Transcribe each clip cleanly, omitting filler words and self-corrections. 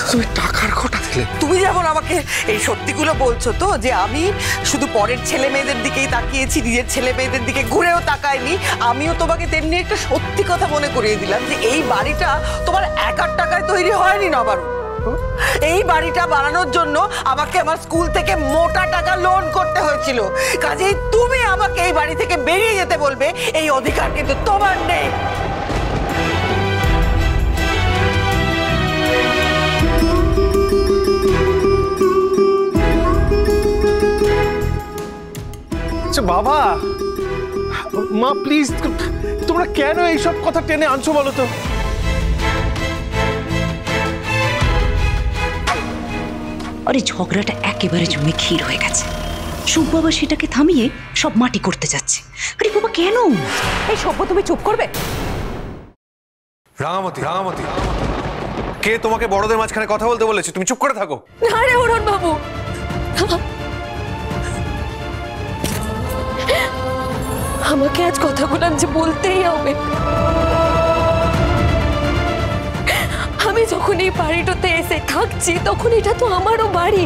তুমি টাকার খোটা দিলে? তুমি যেমন আমাকে এই সত্যিগুলো বলছো তো, যে আমি শুধু পরের ছেলে মেয়েদের দিকেই তাকিয়েছি, নিজের ছেলে মেয়েদের দিকে ঘুরেও তাকাইনি, আমিও তোমাকে তেমনি একটা সত্যি কথা মনে করিয়ে দিলাম যে এই বাড়িটা তোমার একার টাকায় তৈরি হয়নি নবারুণ। এই বাড়িটা বানানোর জন্য আমাকে আমার স্কুল থেকে মোটা টাকা লোন করতে হয়েছিল। কাজেই তুমি আমাকে এই বাড়ি থেকে বেরিয়ে যেতে বলবে, এই অধিকার কিন্তু তোমার নেই। বাবা মা প্লিজ, তোমরা কেন এইসব কথা টেনে আনছো বলো তো? আরে ঝগড়াটা একেবারে জমে ক্ষীর হয়ে গেছে। সুখ বাবা সেটাকে থামিয়ে সব মাটি করতে যাচ্ছে। আরে বাবা কেন? এই সভ্য, তুমি চুপ করবে? রাঙামতি, রাঙামতি, কে তোমাকে বড়দের মাঝখানে কথা বলতে বলেছে? তুমি চুপ করে থাকো। না রে অরুণ বাবু, আমাকে আজ কথাগুলো যে বলতেই হবে। আমি যখন এই বাড়িটাতে এসে থাকছি তখন এটা তো আমারও বাড়ি।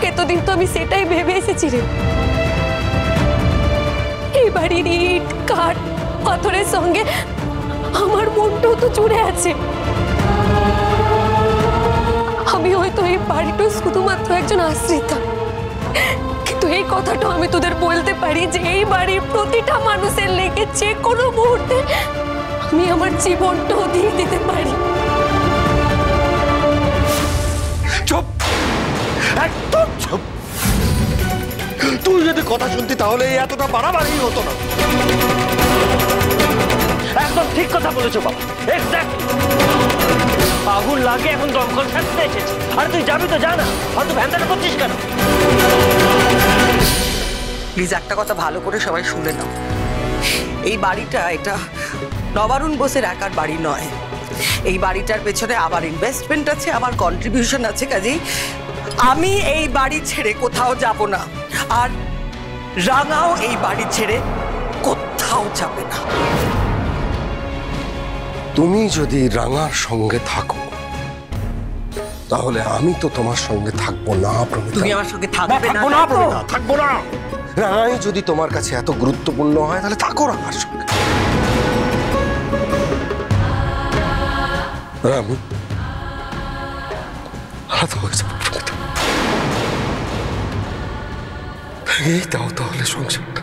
এতদিন তো আমি সেটাই ভেবে এসেছি রে। এই বাড়ির ইট কাঠ পাথরের সঙ্গে আমার মনটাও তো জুড়ে আছে। আমি হয়তো এই বাড়িটা শুধুমাত্র একজন আশ্রিতা, কিন্তু এই কথাটা আমি তোদের বলতে পারি যে এই বাড়ির প্রতিটা মানুষের লেগে যে কোনো মুহূর্তে আমি আমার জীবনটাও দিয়ে দিতে পারি। চুপ, একদম চুপ। তুই যদি কথা শুনতি তাহলে এতটা বাড়াবাড়ি হতো না। একদম ঠিক কথা বলেছো বাবা, এক্স্যাক্টলি। আগুন লাগে এখন দমকল ছাড়তে এসেছে, আর তুই যাবি তো জানা, হয়তো ভ্যানটা করছিস কেন? প্লিজ একটা কথা ভালো করে সবাই শুনে নাও, এই বাড়িটা এটা নবারুণ বোসের একার বাড়ি নয়। এই বাড়িটার পেছনে আমার ইনভেস্টমেন্ট আছে, আমার কন্ট্রিবিউশন আছে। কাজেই আমি এই বাড়ি ছেড়ে কোথাও যাব না, আর রাঙাও এই বাড়ি ছেড়ে কোথাও যাবে না। তুমি যদি রাঙার সঙ্গে থাকো তাহলে আমি তো তোমার সঙ্গে থাকবো না প্রমিতা। তুমি আমার সঙ্গে থাকবে না? থাকবো না। রাঙাই যদি তোমার কাছে এত গুরুত্বপূর্ণ হয় তাহলে থাকো রাঙার সঙ্গে। আমি আলাদা হয়ে যাবো প্রমিতা। এই দাও তাহলে সংসারটা।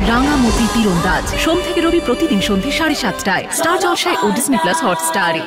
রাঙামতি তীরন্দাজ সোম থেকে রবি প্রতিদিন সন্ধ্যে 7:30টায় স্টার জলসায় ও ডিজনি প্লাস হটস্টারে।